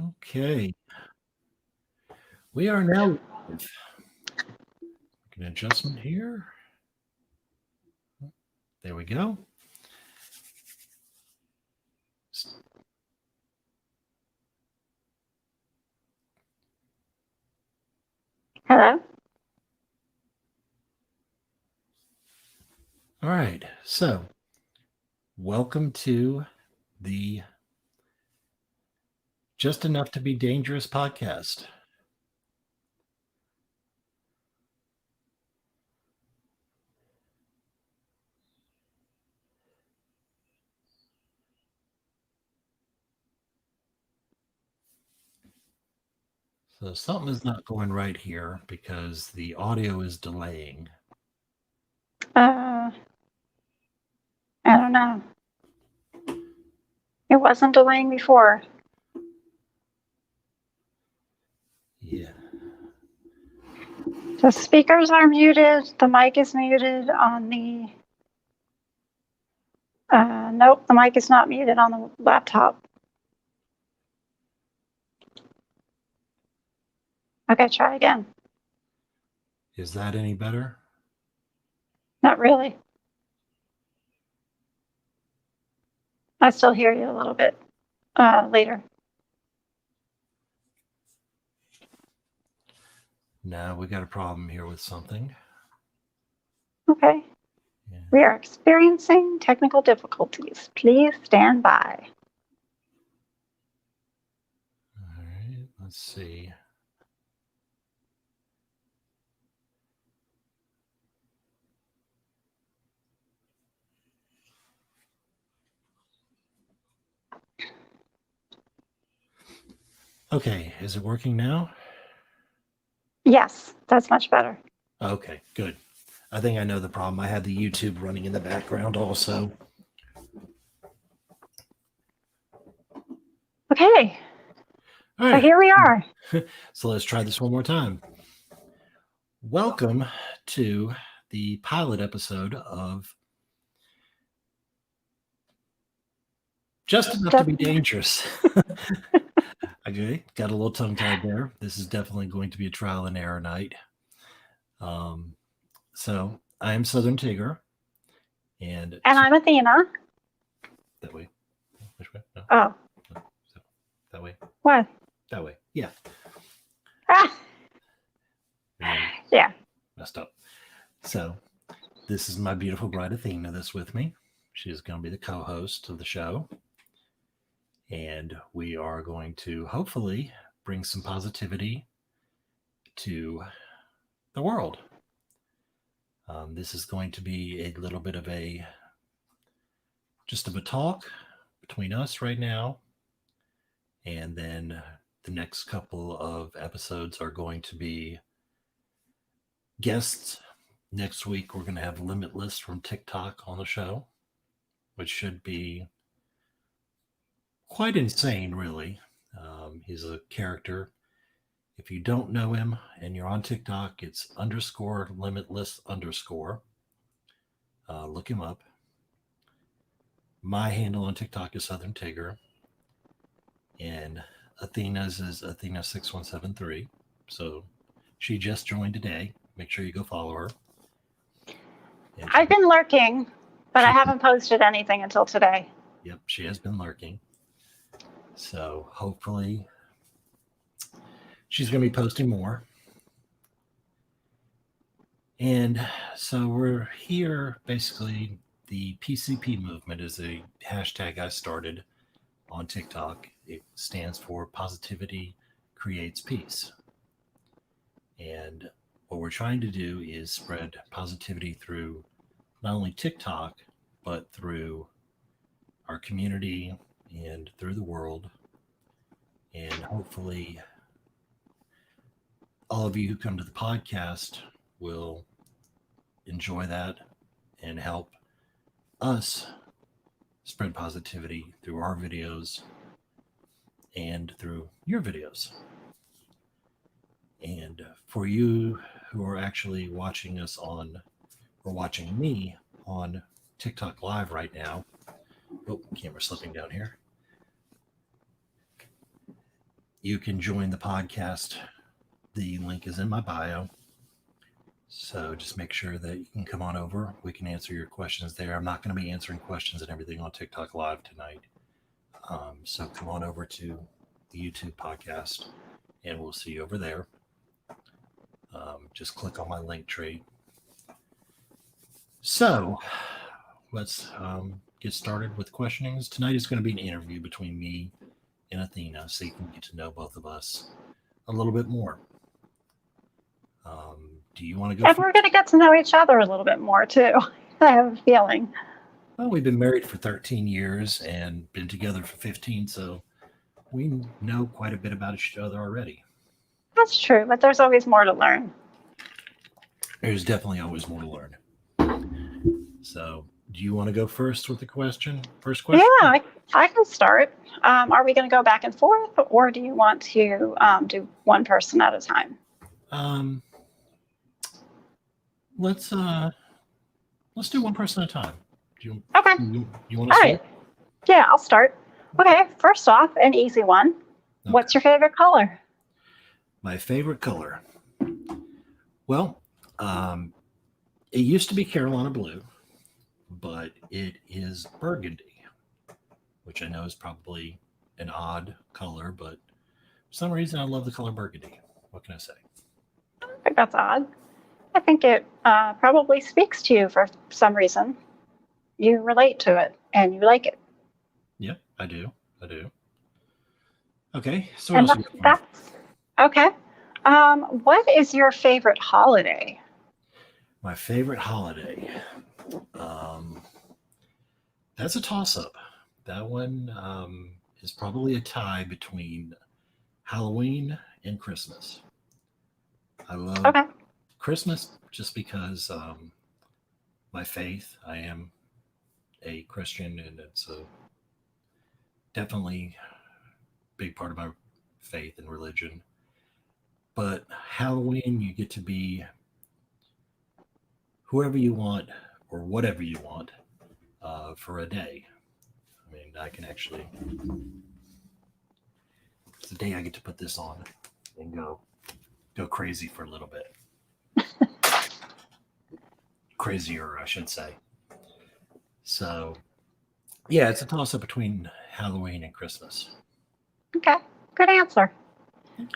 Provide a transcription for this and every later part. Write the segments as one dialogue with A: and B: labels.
A: Okay, we are now live. Make an adjustment here. There we go.
B: Hello?
A: All right, so welcome to the Just Enough to Be Dangerous podcast. So something is not going right here because the audio is delaying.
B: I don't know. It wasn't delaying before.
A: Yeah.
B: The speakers are muted. The mic is muted on the. Nope, the mic is not muted on the laptop. Okay, try again.
A: Is that any better?
B: Not really. I still hear you a little bit later.
A: No, we got a problem here with something.
B: Okay.
A: Yeah.
B: We are experiencing technical difficulties. Please stand by.
A: All right, let's see. Okay, is it working now?
B: Yes, that's much better.
A: Okay, good. I think I know the problem. I had the YouTube running in the background also.
B: Okay.
A: All
B: So
A: right.
B: here we are.
A: So let's try this one more time. Welcome to the pilot episode of Just Enough to Be Dangerous. Okay, got a little tongue tied there. This is definitely going to be a trial and error night. So I am Southern Tigger. And
B: I'm Athena.
A: That way. Which way? No.
B: Oh.
A: No. So, that way.
B: What?
A: That way. Yeah.
B: Ah. Yeah.
A: Messed up. So this is my beautiful bride Athena that's with me. She's going to be the co-host of the show. And we are going to hopefully bring some positivity to the world. This is going to be a little bit of a talk between us right now. And then the next couple of episodes are going to be guests. Next week, we're going to have Limitless from TikTok on the show, which should be quite insane, really. He's a character. If you don't know him and you're on TikTok, it's _limitless_. Look him up. My handle on TikTok is Southern Tigger. And Athena's is Athena6173. So she just joined today. Make sure you go follow her.
B: I've been lurking, but I haven't posted anything until today.
A: Yep, she has been lurking. So hopefully she's going to be posting more. And so we're here. Basically, the PCP movement is a hashtag I started on TikTok. It stands for Positivity Creates Peace. And what we're trying to do is spread positivity through not only TikTok, but through our community and through the world. And hopefully, all of you who come to the podcast will enjoy that and help us spread positivity through our videos and through your videos. And for you who are actually watching us on, or watching me on TikTok Live right now, oh, camera slipping down here. you can join the podcast. The link is in my bio. So just make sure that you can come on over. We can answer your questions there. I'm not going to be answering questions and everything on TikTok Live tonight. So come on over to the YouTube podcast and we'll see you over there. Just click on my link tree. So let's get started with questionings. Tonight is going to be an interview between me and Athena, so you can get to know both of us a little bit more. Do you want to go?
B: And we're going to get to know each other a little bit more too. I have a feeling.
A: Well, we've been married for 13 years and been together for 15, so we know quite a bit about each other already.
B: That's true, but there's always more to learn.
A: There's definitely always more to learn. So, do you want to go first with the question? First question?
B: Yeah, I can start. Are we going to go back and forth, or do you want to do one person at a time?
A: Let's do one person at a time.
B: Okay.
A: You want to
B: All
A: start?
B: right. Yeah, I'll start. Okay, first off, an easy one.
A: Okay.
B: What's your favorite color?
A: My favorite color. Well, it used to be Carolina blue, but it is burgundy, which I know is probably an odd color, but for some reason I love the color burgundy. What can I say?
B: I think that's odd. I think it probably speaks to you for some reason. You relate to it and you like it.
A: Yeah, I do. Okay, so
B: And
A: what else?
B: that's okay. What is your favorite holiday?
A: My favorite holiday. That's a toss-up. That one is probably a tie between Halloween and Christmas. I love Christmas just because my faith. I am a Christian, and it's a definitely big part of my faith and religion. But Halloween, you get to be whoever you want or whatever you want for a day. I mean, I can actually, it's the day I get to put this on and go crazy for a little bit. Crazier, I should say. So, yeah, it's a toss-up between Halloween and Christmas.
B: Okay, good answer.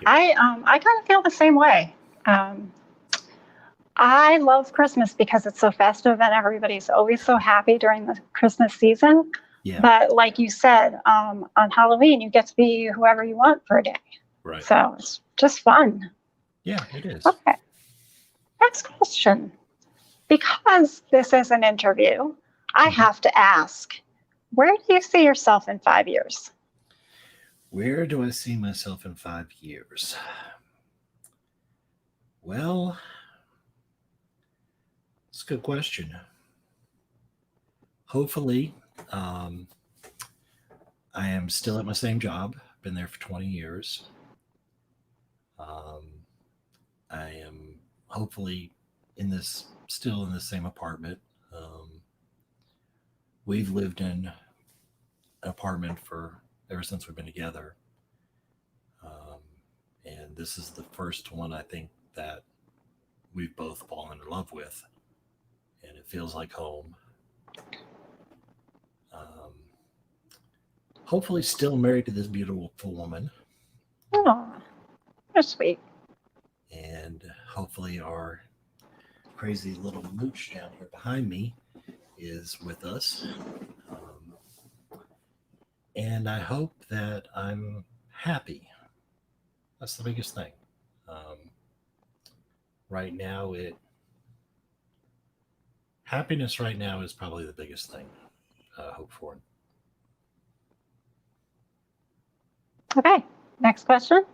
B: I kind of feel the same way. I love Christmas because it's so festive and everybody's always so happy during the Christmas season.
A: Yeah.
B: But like you said, on Halloween, you get to be whoever you want for a day.
A: Right.
B: So it's just fun.
A: Yeah, it is.
B: Okay. Next question. Because this is an interview, I have to ask, where do you see yourself in 5 years?
A: Where do I see myself in 5 years? Well, it's a good question. Hopefully, I am still at my same job. Been there for 20 years. I am hopefully still in the same apartment. We've lived in an apartment ever since we've been together. And this is the first one I think that we've both fallen in love with. And it feels like home. Hopefully still married to this beautiful woman.
B: Oh, that's sweet.
A: And hopefully our crazy little mooch down here behind me is with us. And I hope that I'm happy. That's the biggest thing. Right now, happiness right now is probably the biggest thing I hope for.
B: Okay, next question.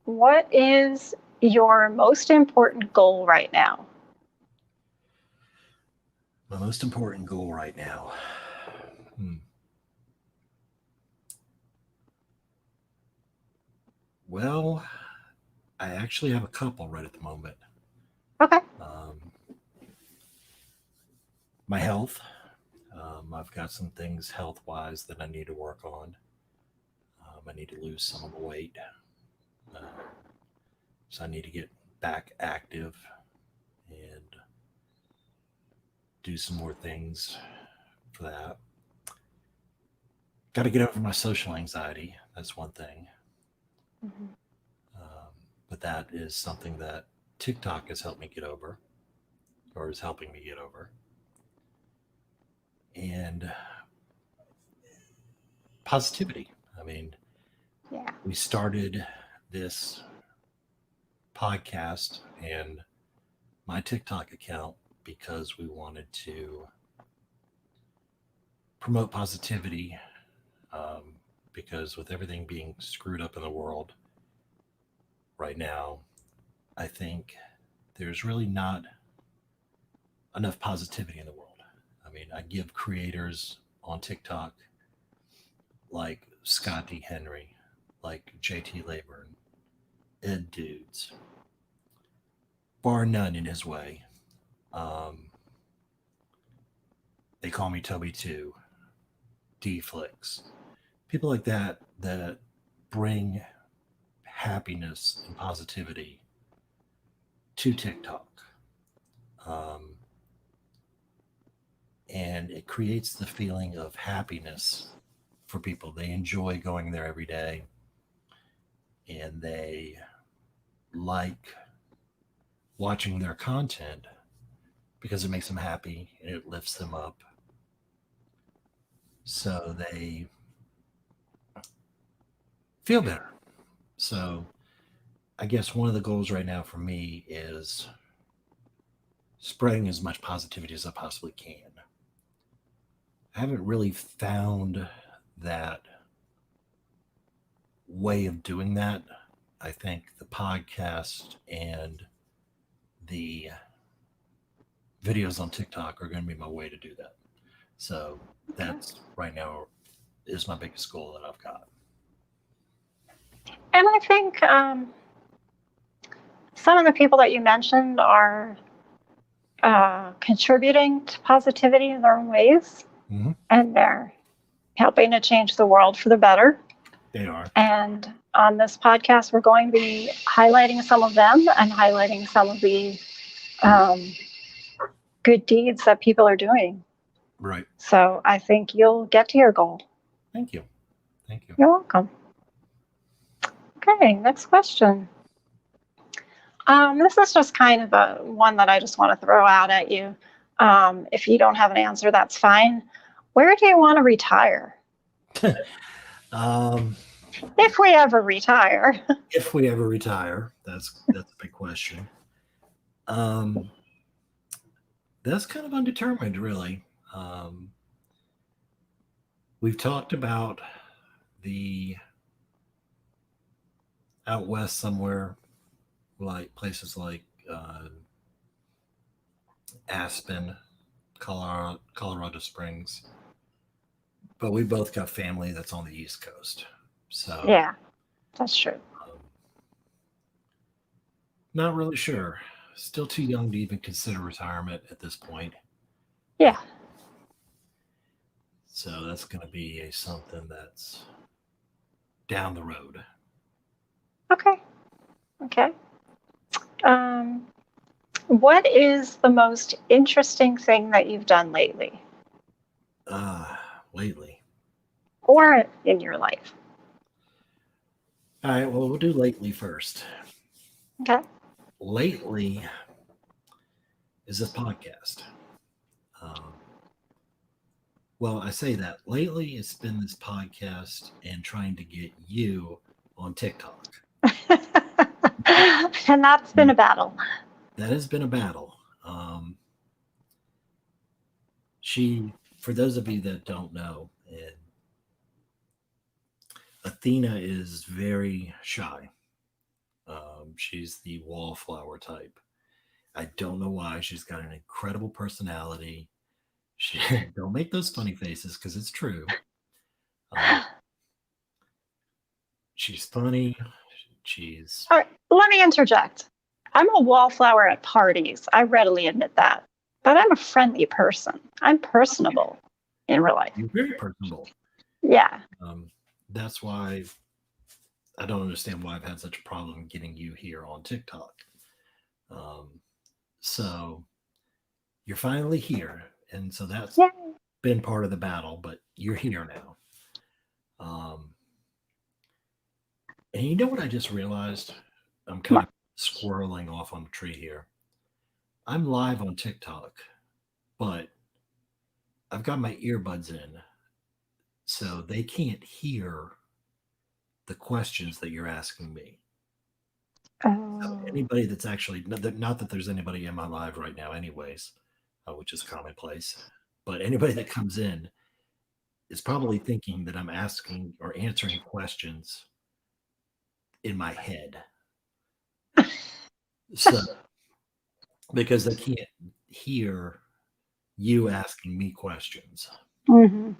B: What is your most important goal right now?
A: My most important goal right now. Well, I actually have a couple right at the moment.
B: Okay.
A: My health. I've got some things health-wise that I need to work on. I need to lose some of the weight. Uh, so I need to get back active and do some more things for that. Got to get over my social anxiety. That's one thing.
B: Mhm.
A: But that is something that TikTok has helped me get over, or is helping me get over. And positivity. I mean,
B: Yeah.
A: we started this podcast and my TikTok account because we wanted to promote positivity. Because with everything being screwed up in the world right now, I think there's really not enough positivity in the world. I mean, I give creators on TikTok like Scott D. Henry, like JT Layburn, Ed Dudes, bar none in his way. Um, they call me Toby too, D Flicks, people like that that bring happiness and positivity to TikTok. Um, and it creates the feeling of happiness for people. They enjoy going there every day and they like watching their content because it makes them happy and it lifts them up. So they feel better. So I guess one of the goals right now for me is spreading as much positivity as I possibly can. I haven't really found that way of doing that. I think the podcast and the videos on TikTok are going to be my way to do that. So that's right now is my biggest goal that I've got.
B: And I think some of the people that you mentioned are contributing to positivity in their own ways,
A: Mm-hmm.
B: and they're helping to change the world for the better.
A: They are.
B: And on this podcast, we're going to be highlighting some of them and highlighting some of the good deeds that people are doing.
A: Right.
B: So I think you'll get to your goal.
A: Thank you. Thank you.
B: You're welcome. Okay, next question. This is just kind of a one that I just want to throw out at you. If you don't have an answer, that's fine. Where do you want to retire? If we ever retire.
A: If we ever retire, that's a big question. That's kind of undetermined, really. We've talked about the out west somewhere, like places like Aspen, Colorado Springs. But we both got family that's on the East Coast. So
B: Yeah, that's true.
A: Not really sure. Still too young to even consider retirement at this point.
B: Yeah.
A: So that's going to be something that's down the road.
B: Okay. What is the most interesting thing that you've done lately?
A: Lately.
B: Or in your life?
A: All right, well, we'll do lately first.
B: Okay.
A: Lately is this podcast. Well, I say that. Lately, it's been this podcast and trying to get you on TikTok.
B: And that's been a battle.
A: That has been a battle. For those of you that don't know, Athena is very shy. She's the wallflower type. I don't know why. She's got an incredible personality. Don't make those funny faces because it's true. She's funny.
B: All right, let me interject. I'm a wallflower at parties. I readily admit that. But I'm a friendly person. I'm personable in real life.
A: You're very personable.
B: Yeah.
A: That's why I don't understand why I've had such a problem getting you here on TikTok. So you're finally here, and so that's
B: Yeah.
A: been part of the battle, but you're here now. And you know what I just realized? I'm kind of squirreling off on a tree here. I'm live on TikTok, but I've got my earbuds in, so they can't hear the questions that you're asking me. So
B: Oh.
A: anybody that's actually not that there's anybody in my live right now, anyways, which is commonplace, but anybody that comes in is probably thinking that I'm asking or answering questions in my head. So because they can't hear you asking me questions.
B: Hmm.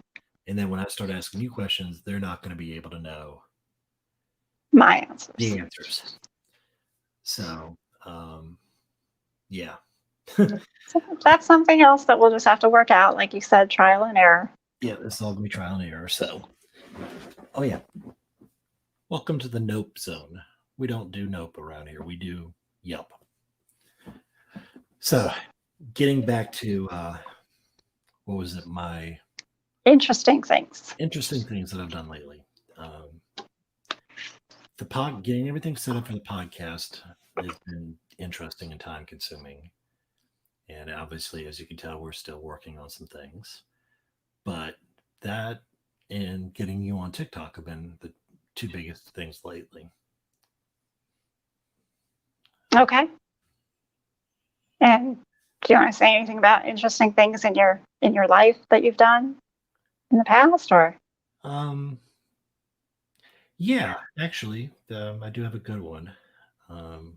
A: And then when I start asking you questions, they're not going to be able to know
B: My answers.
A: the answers. So, yeah.
B: So that's something else that we'll just have to work out. Like you said, trial and error.
A: Yeah, it's all going to be trial and error. So, oh, yeah. Welcome to the Nope Zone. We don't do Nope around here. We do Yelp. So, getting back to what was it? My
B: Interesting things.
A: interesting things that I've done lately. Getting everything set up for the podcast has been interesting and time consuming. And obviously, as you can tell, we're still working on some things. But that and getting you on TikTok have been the two biggest things lately.
B: Okay. And do you want to say anything about interesting things in your life that you've done in the past, or?
A: Um, yeah, actually, I do have a good one. Um,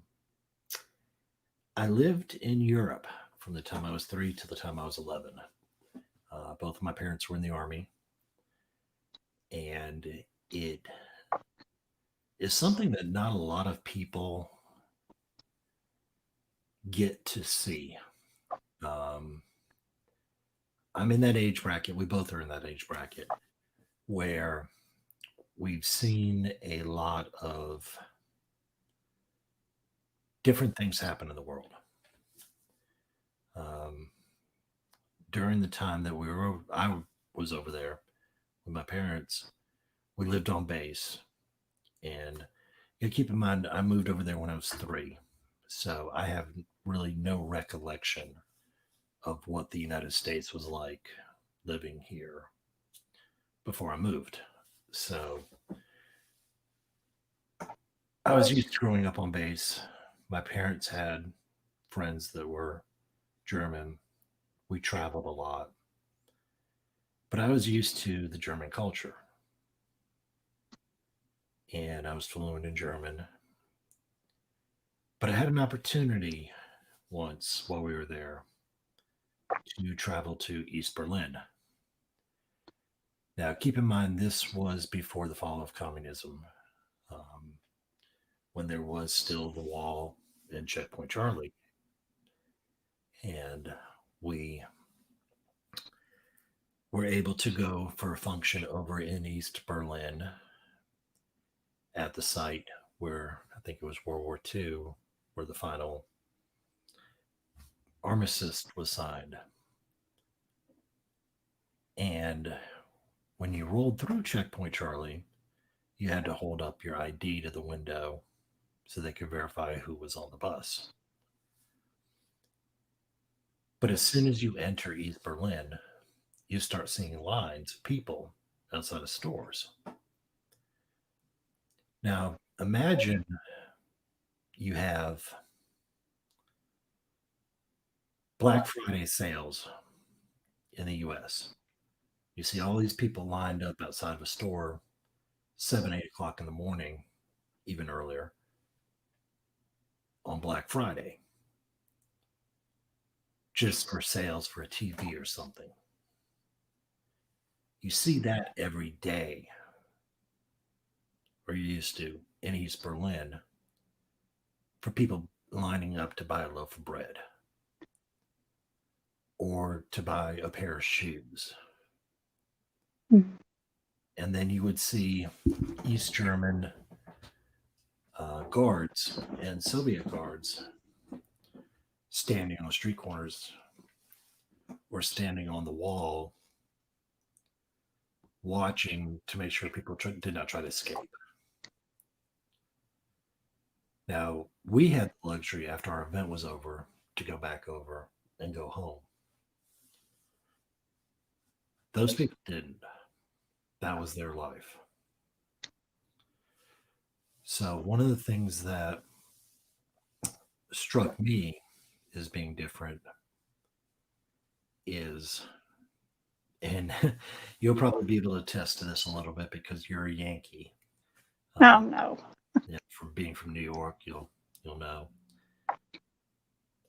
A: I lived in Europe from the time I was 3 to the time I was 11. Both of my parents were in the army, and it is something that not a lot of people get to see. Um, I'm in that age bracket. We both are in that age bracket where we've seen a lot of different things happen in the world. Um, During the time that I was over there with my parents, we lived on base. And you keep in mind, I moved over there when I was 3. So I have really no recollection of what the United States was like living here before I moved. So I was used to growing up on base. My parents had friends that were German. We traveled a lot. But I was used to the German culture. And I was fluent in German. But I had an opportunity once while we were there to travel to East Berlin. Now, keep in mind, this was before the fall of communism, um, when there was still the wall and Checkpoint Charlie. And we were able to go for a function over in East Berlin at the site where I think it was World War II, where the final armistice was signed. And when you rolled through Checkpoint Charlie, you had to hold up your ID to the window so they could verify who was on the bus. But as soon as you enter East Berlin, you start seeing lines of people outside of stores. Now, imagine you have Black Friday sales in the US. You see all these people lined up outside of a store 7, 8 o'clock in the morning, even earlier, on Black Friday, just for sales for a TV or something. You see that every day, or you used to in East Berlin, for people lining up to buy a loaf of bread or to buy a pair of shoes.
B: Mhm.
A: And then you would see East German guards and Soviet guards standing on street corners or standing on the wall watching to make sure people did not try to escape. Now, we had the luxury after our event was over to go back over and go home. Those people didn't. That was their life. So, one of the things that struck me as being different is, and you'll probably be able to attest to this a little bit because you're a Yankee.
B: Oh no.
A: Yeah, from being from New York, you'll know.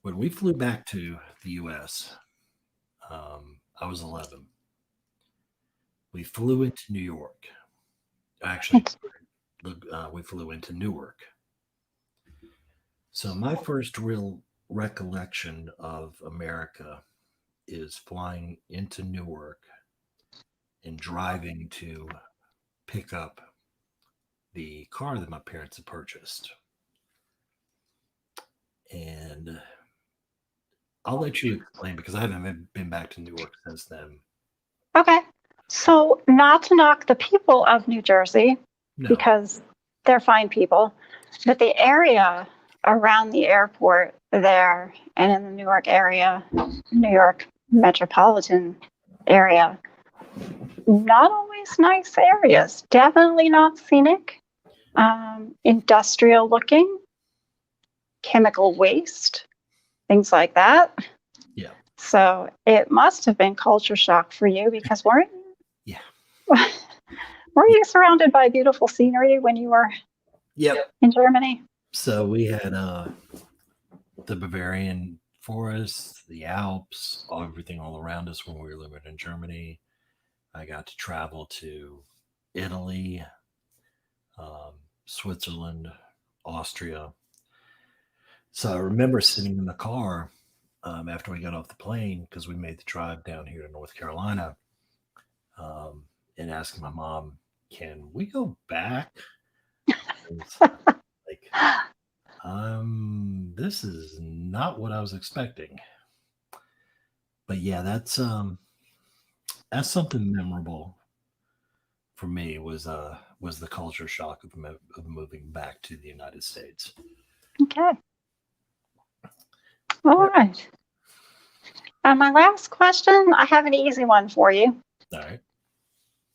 A: When we flew back to the U.S., I was 11. We flew into New York. Actually, we flew into Newark. So my first real recollection of America is flying into Newark and driving to pick up the car that my parents had purchased. And I'll let you explain because I haven't been back to Newark since then.
B: Okay. So, not to knock the people of New Jersey,
A: No.
B: because they're fine people, but the area around the airport there and in the Newark area, New York metropolitan area, not always nice areas. Definitely not scenic, industrial looking, chemical waste, things like that.
A: Yeah.
B: So it must have been culture shock for you because weren't
A: Yeah.
B: were you surrounded by beautiful scenery when you were
A: Yep.
B: in Germany?
A: So we had the Bavarian forests, the Alps, everything all around us when we were living in Germany. I got to travel to Italy, Switzerland, Austria. So I remember sitting in the car after we got off the plane because we made the drive down here to North Carolina and asking my mom, can we go back? Like, this is not what I was expecting. But yeah, that's something memorable for me was the culture shock of moving back to the United States.
B: Okay. All right. My last question, I have an easy one for you.
A: All right.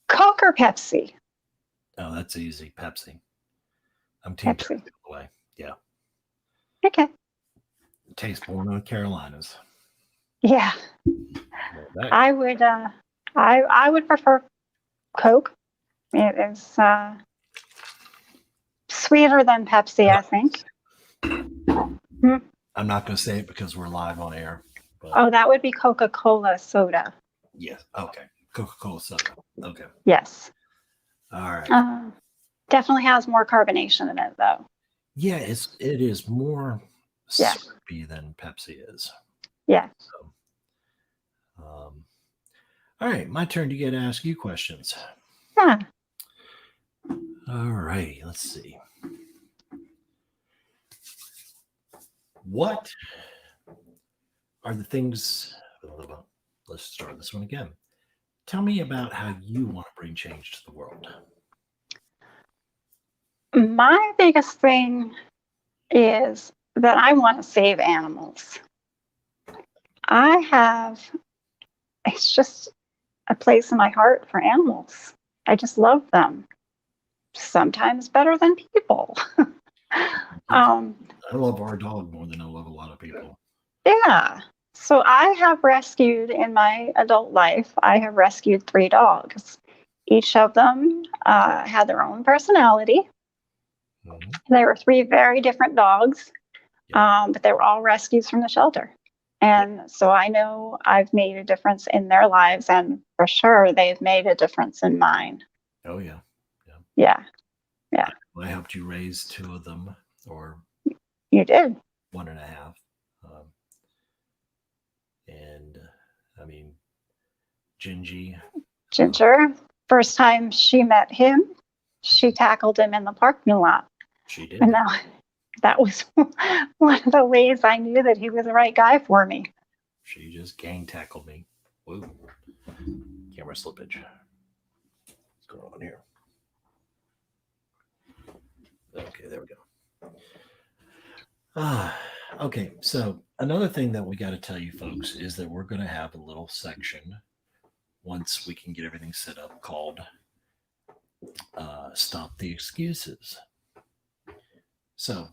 B: Coke or Pepsi?
A: Oh, that's easy. Pepsi. I'm team Pepsi all the way. Yeah.
B: Okay.
A: Taste born in the Carolinas.
B: Yeah. I would prefer Coke. It is sweeter than Pepsi, I think.
A: I'm not going to say it because we're live on air. But
B: oh, that would be Coca-Cola soda.
A: Yes. Okay. Coca-Cola soda. Okay.
B: Yes.
A: All right.
B: Definitely has more carbonation in it, though.
A: Yeah, it is more syrupy than Pepsi is.
B: Yeah.
A: So, all right, my turn to get to ask you questions.
B: Yeah.
A: All right, let's see. What are the things? Let's start this one again. Tell me about how you want to bring change to the world.
B: My biggest thing is that I want to save animals. It's just a place in my heart for animals. I just love them. Sometimes better than people.
A: I love our dog more than I love a lot of people.
B: Yeah. So I have rescued in my adult life, I have rescued 3 dogs. Each of them had their own personality. Mm-hmm. They were 3 very different dogs, but they were all rescues from the shelter. And so I know I've made a difference in their lives, and for sure they've made a difference in mine.
A: Oh, yeah.
B: Yeah. Yeah.
A: I helped you raise 2 of them, or
B: you did
A: 1.5. And I mean, Ginger,
B: first time she met him, she tackled him in the parking lot.
A: She did.
B: And that was one of the ways I knew that he was the right guy for me.
A: She just gang tackled me. Whoa. Camera slippage. What's going on here? Okay, there we go. Okay, so another thing that we got to tell you folks is that we're going to have a little section once we can get everything set up called Stop the Excuses. So,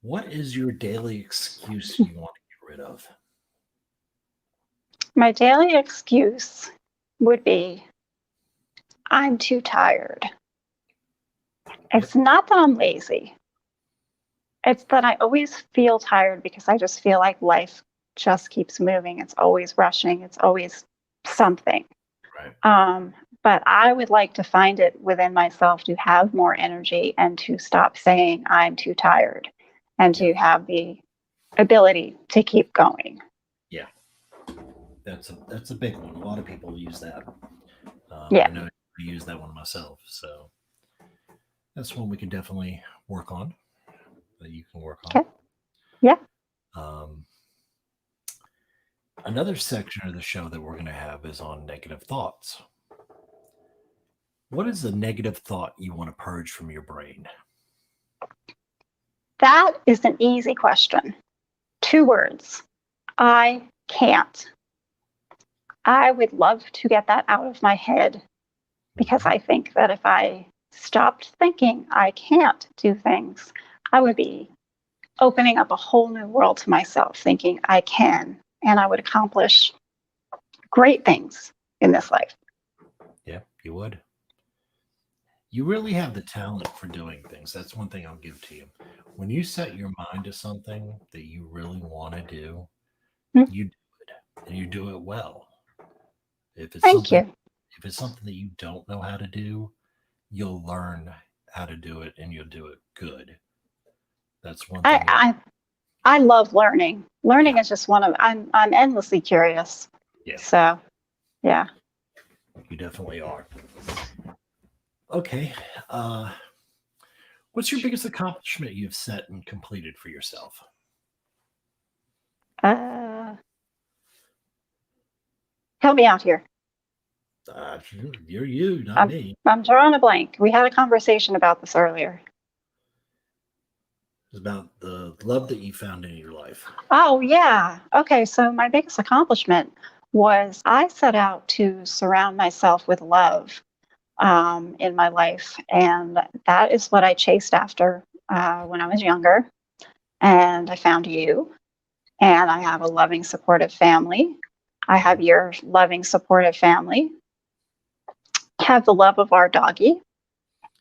A: what is your daily excuse you want to get rid of?
B: My daily excuse would be I'm too tired. It's not that I'm lazy. It's that I always feel tired because I just feel like life just keeps moving. It's always rushing. It's always something.
A: Right.
B: But I would like to find it within myself to have more energy and to stop saying I'm too tired and to have the ability to keep going.
A: Yeah. That's a big one. A lot of people use that.
B: Yeah.
A: I know I use that one myself. So that's one we can definitely work on. That you can work on.
B: Okay. Yeah.
A: Another section of the show that we're going to have is on negative thoughts. What is a negative thought you want to purge from your brain?
B: That is an easy question. 2 words. I can't. I would love to get that out of my head because I think that if I stopped thinking I can't do things, I would be opening up a whole new world to myself, thinking I can, and I would accomplish great things in this life.
A: Yeah, you would. You really have the talent for doing things. That's one thing I'll give to you. When you set your mind to something that you really want to do, you do it, and you do it well.
B: Thank you.
A: If it's something that you don't know how to do, you'll learn how to do it, and you'll do it good. That's one thing.
B: I love learning. Learning is just I'm endlessly curious.
A: Yeah.
B: So, yeah.
A: You definitely are. Okay. What's your biggest accomplishment you've set and completed for yourself?
B: Help me out here.
A: You're you, not me.
B: I'm drawing a blank. We had a conversation about this earlier.
A: It's about the love that you found in your life.
B: Oh, yeah. Okay, so my biggest accomplishment was I set out to surround myself with love in my life. And that is what I chased after when I was younger. And I found you. And I have a loving, supportive family. I have your loving, supportive family. Have the love of our doggie.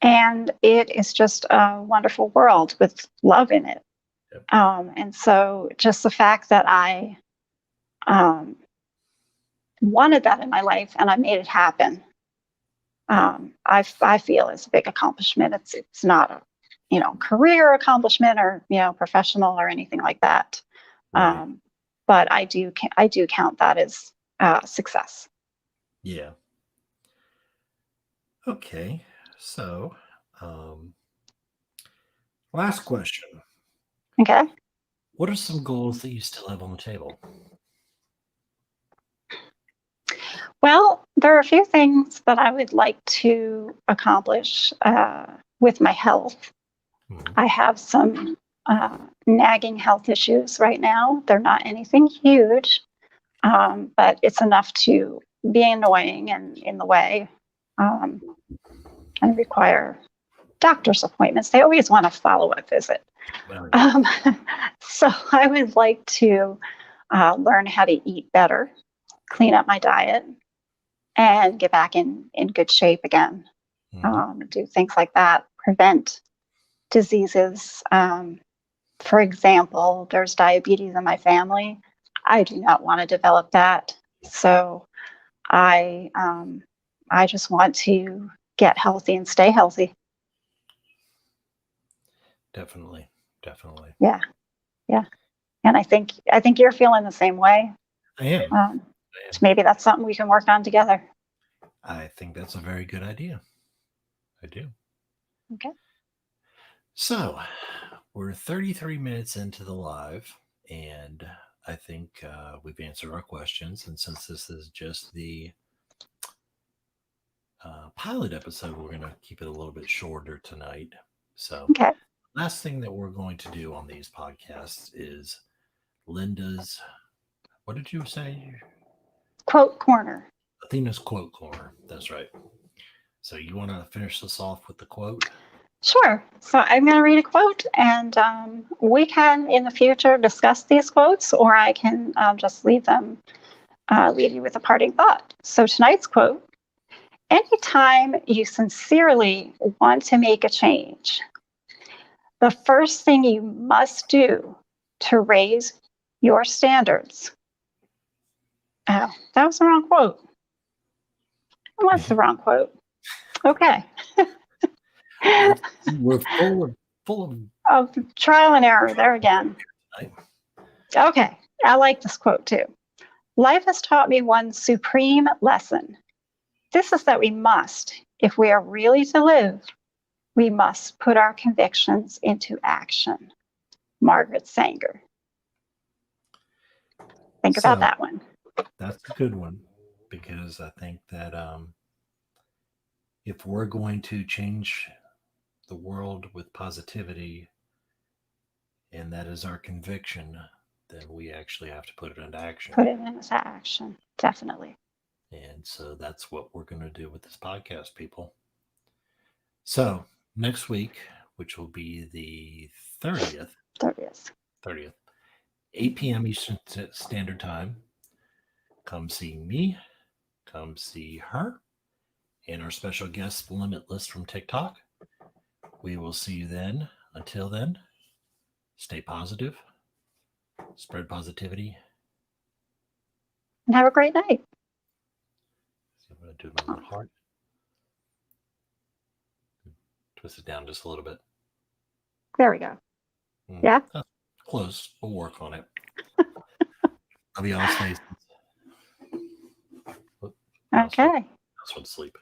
B: And it is just a wonderful world with love in it.
A: Yep.
B: And so just the fact that I wanted that in my life and I made it happen, I feel is a big accomplishment. It's not a career accomplishment or professional or anything like that.
A: Right.
B: But I do count that as success.
A: Yeah. Okay. So, last question.
B: Okay.
A: What are some goals that you still have on the table?
B: Well, there are a few things that I would like to accomplish with my health. I have some nagging health issues right now. They're not anything huge, but it's enough to be annoying and in the way and require doctor's appointments. They always want a follow-up visit.
A: Well,
B: So I would like to learn how to eat better, clean up my diet, and get back in good shape again. Do things like that, prevent diseases. For example, there's diabetes in my family. I do not want to develop that. So I just want to get healthy and stay healthy.
A: Definitely.
B: Yeah. And I think you're feeling the same way.
A: I am.
B: So maybe that's something we can work on together.
A: I think that's a very good idea. I do.
B: Okay.
A: So we're 33 minutes into the live, and I think we've answered our questions. And since this is just the pilot episode, we're going to keep it a little bit shorter tonight. So,
B: Okay.
A: last thing that we're going to do on these podcasts is Linda's, what did you say?
B: Quote corner.
A: Athena's quote corner. That's right. So, you want to finish this off with the quote?
B: Sure. So I'm going to read a quote, and we can in the future discuss these quotes, or I can just leave you with a parting thought. So tonight's quote: anytime you sincerely want to make a change, the first thing you must do to raise your standards. Oh, that was the wrong quote. What's the wrong quote? Okay.
A: We're full of
B: Oh, trial and error there again. Okay, I like this quote too. Life has taught me one supreme lesson. This is that we must, if we are really to live, we must put our convictions into action. Margaret Sanger. Think about that one.
A: That's a good one, because I think that if we're going to change the world with positivity, and that is our conviction, then we actually have to put it into action.
B: Put it into action, definitely.
A: And so that's what we're going to do with this podcast, people. So next week, which will be the 30th, 8 p.m. Eastern Standard Time, come see me, come see her, and our special guest, Limitless from TikTok. We will see you then. Until then, stay positive, spread positivity.
B: And have a great night.
A: So I'm going to do my little heart. Twist it down just a little bit.
B: There we go. Yeah?
A: Close. We'll work on it. Love you all. Stay.
B: Okay.
A: That's when sleep.